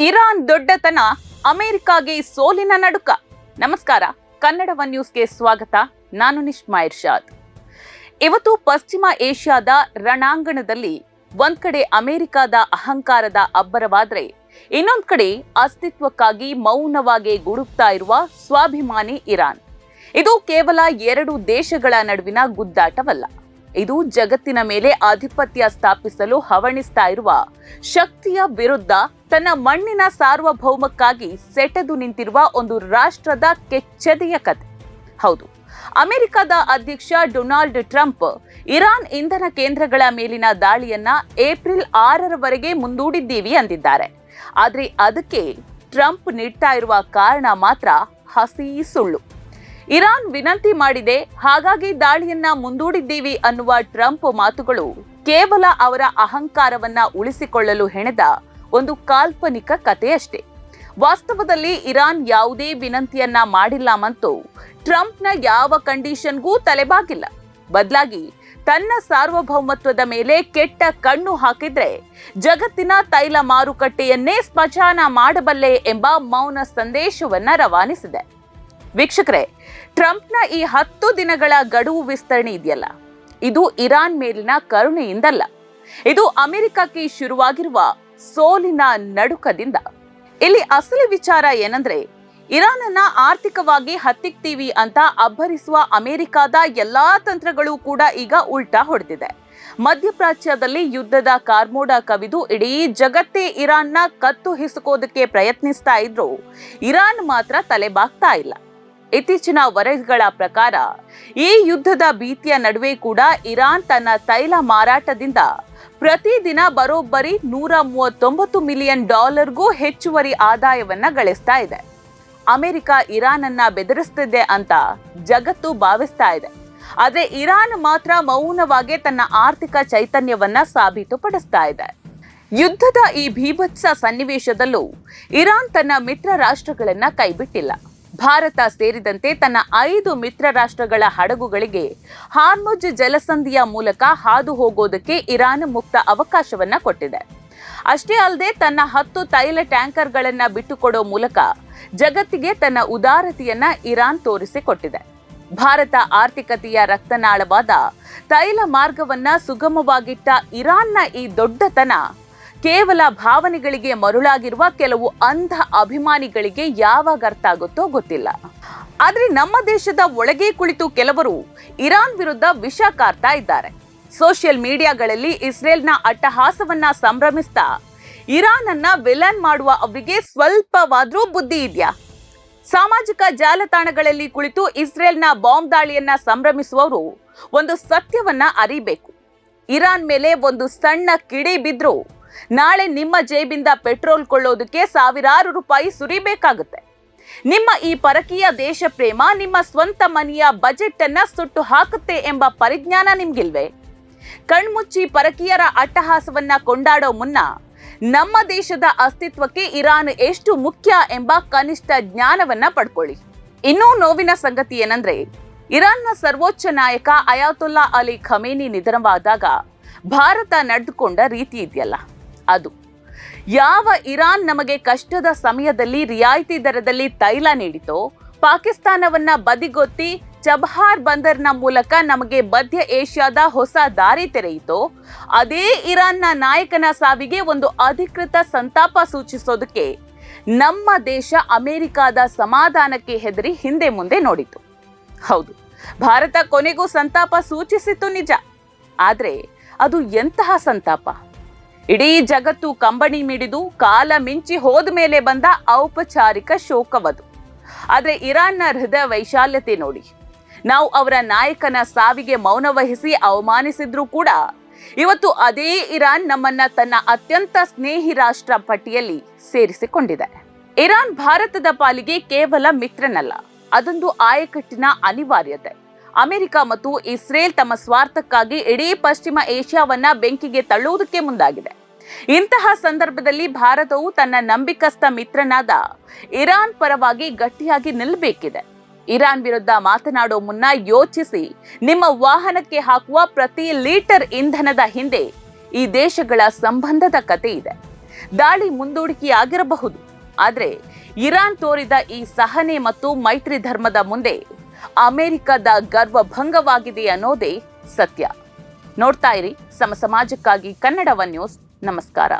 Iran ದೊಡ್ಡತನ, ಅಮೆರಿಕಾಗೆ ಸೋಲಿನ ನಡುಕ. ನಮಸ್ಕಾರ, ಕನ್ನಡ ಒನ್ ನ್ಯೂಸ್ಗೆ ಸ್ವಾಗತ. ನಾನು ನಿಶ್ಮಾ ಇರ್ಷಾದ್. ಇವತ್ತು ಪಶ್ಚಿಮ ಏಷ್ಯಾದ ರಣಾಂಗಣದಲ್ಲಿ ಒಂದ್ ಕಡೆ ಅಮೆರಿಕಾದ ಅಹಂಕಾರದ ಅಬ್ಬರವಾದ್ರೆ, ಇನ್ನೊಂದ್ ಕಡೆ ಅಸ್ತಿತ್ವಕ್ಕಾಗಿ ಮೌನವಾಗಿ ಗುಡುಕ್ತಾ ಇರುವ ಸ್ವಾಭಿಮಾನಿ ಇರಾನ್. ಇದು ಕೇವಲ ಎರಡು ದೇಶಗಳ ನಡುವಿನ ಗುದ್ದಾಟವಲ್ಲ, ಇದು ಜಗತ್ತಿನ ಮೇಲೆ ಆಧಿಪತ್ಯ ಸ್ಥಾಪಿಸಲು ಹವಣಿಸ್ತಾ ಇರುವ ಶಕ್ತಿಯ ವಿರುದ್ಧ ತನ್ನ ಮಣ್ಣಿನ ಸಾರ್ವಭೌಮಕ್ಕಾಗಿ ಸೆಟೆದು ನಿಂತಿರುವ ಒಂದು ರಾಷ್ಟ್ರದ ಕೆಚ್ಚೆದೆಯ ಕತೆ. ಹೌದು, ಅಮೆರಿಕದ ಅಧ್ಯಕ್ಷ ಡೊನಾಲ್ಡ್ ಟ್ರಂಪ್ ಇರಾನ್ ಇಂಧನ ಕೇಂದ್ರಗಳ ಮೇಲಿನ ದಾಳಿಯನ್ನ ಏಪ್ರಿಲ್ 6ರವರೆಗೆ ಮುಂದೂಡಿದ್ದೀವಿ ಅಂದಿದ್ದಾರೆ. ಆದ್ರೆ ಅದಕ್ಕೆ ಟ್ರಂಪ್ ನೀಡ್ತಾ ಇರುವ ಕಾರಣ ಮಾತ್ರ ಹಸಿ ಸುಳ್ಳು. ಇರಾನ್ ವಿನಂತಿ ಮಾಡಿದೆ, ಹಾಗಾಗಿ ದಾಳಿಯನ್ನ ಮುಂದೂಡಿದ್ದೀವಿ ಅನ್ನುವ ಟ್ರಂಪ್ ಮಾತುಗಳು ಕೇವಲ ಅವರ ಅಹಂಕಾರವನ್ನ ಉಳಿಸಿಕೊಳ್ಳಲು ಹೆಣೆದ ಒಂದು ಕಾಲ್ಪನಿಕ ಕಥೆಯಷ್ಟೇ. ವಾಸ್ತವದಲ್ಲಿ ಇರಾನ್ ಯಾವುದೇ ವಿನಂತಿಯನ್ನ ಮಾಡಿಲ್ಲ ಮತ್ತು ಟ್ರಂಪ್ನ ಯಾವ ಕಂಡೀಷನ್ಗೂ ತಲೆಬಾಗಿಲ್ಲ. ಬದಲಾಗಿ ತನ್ನ ಸಾರ್ವಭೌಮತ್ವದ ಮೇಲೆ ಕೆಟ್ಟ ಕಣ್ಣು ಹಾಕಿದ್ರೆ ಜಗತ್ತಿನ ತೈಲ ಮಾರುಕಟ್ಟೆಯನ್ನೇ ಸ್ಮಶಾನ ಮಾಡಬಲ್ಲೆ ಎಂಬ ಮೌನ ಸಂದೇಶವನ್ನ ರವಾನಿಸಿದೆ. ವೀಕ್ಷಕರೇ, ಟ್ರಂಪ್ನ ಈ 10 ದಿನಗಳ ಗಡುವು ವಿಸ್ತರಣೆ ಇದೆಯಲ್ಲ, ಇದು ಇರಾನ್ ಮೇಲಿನ ಕರುಣೆಯಿಂದಲ್ಲ, ಇದು ಅಮೆರಿಕಕ್ಕೆ ಶುರುವಾಗಿರುವ ಸೋಲಿನ ನಡುಕದಿಂದ. ಇಲ್ಲಿ ಅಸಲಿ ವಿಚಾರ ಏನಂದ್ರೆ, ಇರಾನನ್ನ ಆರ್ಥಿಕವಾಗಿ ಹತ್ತಿಕ್ತೀವಿ ಅಂತ ಅಬ್ಬರಿಸುವ ಅಮೆರಿಕದ ಎಲ್ಲಾ ತಂತ್ರಗಳು ಕೂಡ ಈಗ ಉಲ್ಟಾ ಹೊಡೆದಿದೆ. ಮಧ್ಯಪ್ರಾಚ್ಯದಲ್ಲಿ ಯುದ್ಧದ ಕಾರ್ಮೋಡ ಕವಿದು ಇಡೀ ಜಗತ್ತೇ ಇರಾನ್ನ ಕತ್ತು ಹಿಸುಕೋದಕ್ಕೆ ಪ್ರಯತ್ನಿಸ್ತಾ ಇದ್ರು, ಇರಾನ್ ಮಾತ್ರ ತಲೆಬಾಗ್ತಾ ಇಲ್ಲ. ಇತ್ತೀಚಿನ ವರದಿಗಳ ಪ್ರಕಾರ ಈ ಯುದ್ಧದ ಭೀತಿಯ ನಡುವೆ ಕೂಡ ಇರಾನ್ ತನ್ನ ತೈಲ ಮಾರಾಟದಿಂದ ಪ್ರತಿದಿನ ಬರೋಬ್ಬರಿ $139 ಮಿಲಿಯನ್ ಹೆಚ್ಚುವರಿ ಆದಾಯವನ್ನ ಗಳಿಸ್ತಾ ಇದೆ. ಅಮೆರಿಕ ಇರಾನ್ ಅನ್ನ ಬೆದರಿಸ್ತಿದೆ ಅಂತ ಜಗತ್ತು ಭಾವಿಸ್ತಾ ಇದೆ. ಆದ್ರೆ ಇರಾನ್ ಮಾತ್ರ ಮೌನವಾಗಿ ತನ್ನ ಆರ್ಥಿಕ ಚೈತನ್ಯವನ್ನ ಸಾಬೀತುಪಡಿಸ್ತಾ ಇದೆ. ಯುದ್ಧದ ಈ ಭೀಭತ್ಸ ಸನ್ನಿವೇಶದಲ್ಲೂ ಇರಾನ್ ತನ್ನ ಮಿತ್ರ ರಾಷ್ಟ್ರಗಳನ್ನ ಕೈಬಿಟ್ಟಿಲ್ಲ. ಭಾರತ ಸೇರಿದಂತೆ ತನ್ನ 5 ಮಿತ್ರ ರಾಷ್ಟ್ರಗಳ ಹಡಗುಗಳಿಗೆ ಹಾರ್ಮುಜ್ ಜಲಸಂಧಿಯ ಮೂಲಕ ಹಾದು ಹೋಗೋದಕ್ಕೆ ಇರಾನ್ ಮುಕ್ತ ಅವಕಾಶವನ್ನ ಕೊಟ್ಟಿದೆ. ಅಷ್ಟೇ ಅಲ್ಲದೆ ತನ್ನ 10 ತೈಲ ಟ್ಯಾಂಕರ್ಗಳನ್ನ ಬಿಟ್ಟುಕೊಡೋ ಮೂಲಕ ಜಗತ್ತಿಗೆ ತನ್ನ ಉದಾರತೆಯನ್ನ ಇರಾನ್ ತೋರಿಸಿಕೊಟ್ಟಿದೆ. ಭಾರತ ಆರ್ಥಿಕತೆಯ ರಕ್ತನಾಳವಾದ ತೈಲ ಮಾರ್ಗವನ್ನ ಸುಗಮವಾಗಿಟ್ಟ ಇರಾನ್ನ ಈ ದೊಡ್ಡತನ ಕೇವಲ ಭಾವನೆಗಳಿಗೆ ಮರುಳಾಗಿರುವ ಕೆಲವು ಅಂಧ ಅಭಿಮಾನಿಗಳಿಗೆ ಯಾವಾಗ ಅರ್ಥ ಆಗುತ್ತೋ ಗೊತ್ತಿಲ್ಲ. ಆದ್ರೆ ನಮ್ಮ ದೇಶದ ಒಳಗೆ ಕುಳಿತು ಕೆಲವರು ಇರಾನ್ ವಿರುದ್ಧ ವಿಷ ಕಾರ್ತಾ ಇದ್ದಾರೆ. ಸೋಷಿಯಲ್ ಮೀಡಿಯಾಗಳಲ್ಲಿ ಇಸ್ರೇಲ್ನ ಅಟ್ಟಹಾಸವನ್ನ ಸಂಭ್ರಮಿಸ್ತಾ ಇರಾನ್ ಅನ್ನ ವಿಲನ್ ಮಾಡುವ ಅವರಿಗೆ ಸ್ವಲ್ಪವಾದ್ರೂ ಬುದ್ಧಿ ಇದೆಯಾ? ಸಾಮಾಜಿಕ ಜಾಲತಾಣಗಳಲ್ಲಿ ಕುಳಿತು ಇಸ್ರೇಲ್ನ ಬಾಂಬ್ ದಾಳಿಯನ್ನ ಸಂಭ್ರಮಿಸುವವರು ಒಂದು ಸತ್ಯವನ್ನ ಅರಿಬೇಕು. ಇರಾನ್ ಮೇಲೆ ಒಂದು ಸಣ್ಣ ಕಿಡಿ ಬಿದ್ರೂ ನಾಳೆ ನಿಮ್ಮ ಜೇಬಿಂದ ಪೆಟ್ರೋಲ್ ಕೊಳ್ಳೋದಕ್ಕೆ ಸಾವಿರಾರು ರೂಪಾಯಿ ಸುರಿಬೇಕಾಗುತ್ತೆ. ನಿಮ್ಮ ಈ ಪರಕೀಯ ದೇಶ ಪ್ರೇಮ ನಿಮ್ಮ ಸ್ವಂತ ಮನೆಯ ಬಜೆಟ್ ಅನ್ನ ಸುಟ್ಟು ಹಾಕುತ್ತೆ ಎಂಬ ಪರಿಜ್ಞಾನ ನಿಮ್ಗಿಲ್ವೇ? ಕಣ್ಮುಚ್ಚಿ ಪರಕೀಯರ ಅಟ್ಟಹಾಸವನ್ನ ಕೊಂಡಾಡೋ ಮುನ್ನ ನಮ್ಮ ದೇಶದ ಅಸ್ತಿತ್ವಕ್ಕೆ ಇರಾನ್ ಎಷ್ಟು ಮುಖ್ಯ ಎಂಬ ಕನಿಷ್ಠ ಜ್ಞಾನವನ್ನ ಪಡ್ಕೊಳ್ಳಿ. ಇನ್ನೂ ನೋವಿನ ಸಂಗತಿ ಏನಂದ್ರೆ, ಇರಾನ್ನ ಸರ್ವೋಚ್ಚ ನಾಯಕ ಅಯಾತುಲ್ಲಾ ಅಲಿ ಖಮೇನಿ ನಿಧನವಾದಾಗ ಭಾರತ ನಡೆದುಕೊಂಡ ರೀತಿ ಇದೆಯಲ್ಲ, ಅದು ಯಾವ ಇರಾನ್ ನಮಗೆ ಕಷ್ಟದ ಸಮಯದಲ್ಲಿ ರಿಯಾಯಿತಿ ದರದಲ್ಲಿ ತೈಲ ನೀಡಿತೋ, ಪಾಕಿಸ್ತಾನವನ್ನ ಬದಿಗೊತ್ತಿ ಚಬಹಾರ್ ಬಂದರ್ನ ಮೂಲಕ ನಮಗೆ ಮಧ್ಯ ಏಷ್ಯಾದ ಹೊಸ ದಾರಿ ತೆರೆಯಿತೋ, ಅದೇ ಇರಾನ್ನ ನಾಯಕನ ಸಾವಿಗೆ ಒಂದು ಅಧಿಕೃತ ಸಂತಾಪ ಸೂಚಿಸೋದಕ್ಕೆ ನಮ್ಮ ದೇಶ ಅಮೆರಿಕದ ಸಮಾಧಾನಕ್ಕೆ ಹೆದರಿ ಹಿಂದೆ ಮುಂದೆ ನೋಡಿತು. ಹೌದು, ಭಾರತ ಕೊನೆಗೂ ಸಂತಾಪ ಸೂಚಿಸಿತು ನಿಜ. ಆದ್ರೆ ಅದು ಎಂತಹ ಸಂತಾಪ? ಇಡೀ ಜಗತ್ತು ಕಂಬನಿ ಮಿಡಿದು ಕಾಲ ಮಿಂಚಿ ಹೋದ ಮೇಲೆ ಬಂದ ಔಪಚಾರಿಕ ಶೋಕವದು. ಆದ್ರೆ ಇರಾನ್ನ ಹೃದಯ ವೈಶಾಲ್ಯತೆ ನೋಡಿ. ನಾವು ಅವರ ನಾಯಕನ ಸಾವಿಗೆ ಮೌನ ವಹಿಸಿ ಅವಮಾನಿಸಿದ್ರೂ ಕೂಡ ಇವತ್ತು ಅದೇ ಇರಾನ್ ನಮ್ಮನ್ನ ತನ್ನ ಅತ್ಯಂತ ಸ್ನೇಹಿ ರಾಷ್ಟ್ರ ಪಟ್ಟಿಯಲ್ಲಿ ಸೇರಿಸಿಕೊಂಡಿದೆ. ಇರಾನ್ ಭಾರತದ ಪಾಲಿಗೆ ಕೇವಲ ಮಿತ್ರನಲ್ಲ, ಅದೊಂದು ಆಯಕಟ್ಟಿನ ಅನಿವಾರ್ಯತೆ. ಅಮೆರಿಕ ಮತ್ತು ಇಸ್ರೇಲ್ ತಮ್ಮ ಸ್ವಾರ್ಥಕ್ಕಾಗಿ ಇಡೀ ಪಶ್ಚಿಮ ಏಷ್ಯಾವನ್ನ ಬೆಂಕಿಗೆ ತಳ್ಳುವುದಕ್ಕೆ ಮುಂದಾಗಿದೆ. ಇಂತಹ ಸಂದರ್ಭದಲ್ಲಿ ಭಾರತವು ತನ್ನ ನಂಬಿಕಸ್ಥ ಮಿತ್ರನಾದ ಇರಾನ್ ಪರವಾಗಿ ಗಟ್ಟಿಯಾಗಿ ನಿಲ್ಲಬೇಕಿದೆ. ಇರಾನ್ ವಿರುದ್ಧ ಮಾತನಾಡೋ ಮುನ್ನ ಯೋಚಿಸಿ. ನಿಮ್ಮ ವಾಹನಕ್ಕೆ ಹಾಕುವ ಪ್ರತಿ ಲೀಟರ್ ಇಂಧನದ ಹಿಂದೆ ಈ ದೇಶಗಳ ಸಂಬಂಧದ ಕತೆ ಇದೆ. ದಾಳಿ ಮುಂದೂಡಿಕೆಯಾಗಿರಬಹುದು. ಆದರೆ ಇರಾನ್ ತೋರಿದ ಈ ಸಹನೆ ಮತ್ತು ಮೈತ್ರಿ ಧರ್ಮದ ಮುಂದೆ ಅಮೆರಿಕದ ಗರ್ವ ಭಂಗವಾಗಿದೆ ಅನ್ನೋದೇ ಸತ್ಯ. ನೋಡ್ತಾ ಇರಿ ಸಮಾಜಕ್ಕಾಗಿ ಕನ್ನಡ ಒನ್ ನ್ಯೂಸ್. ನಮಸ್ಕಾರ.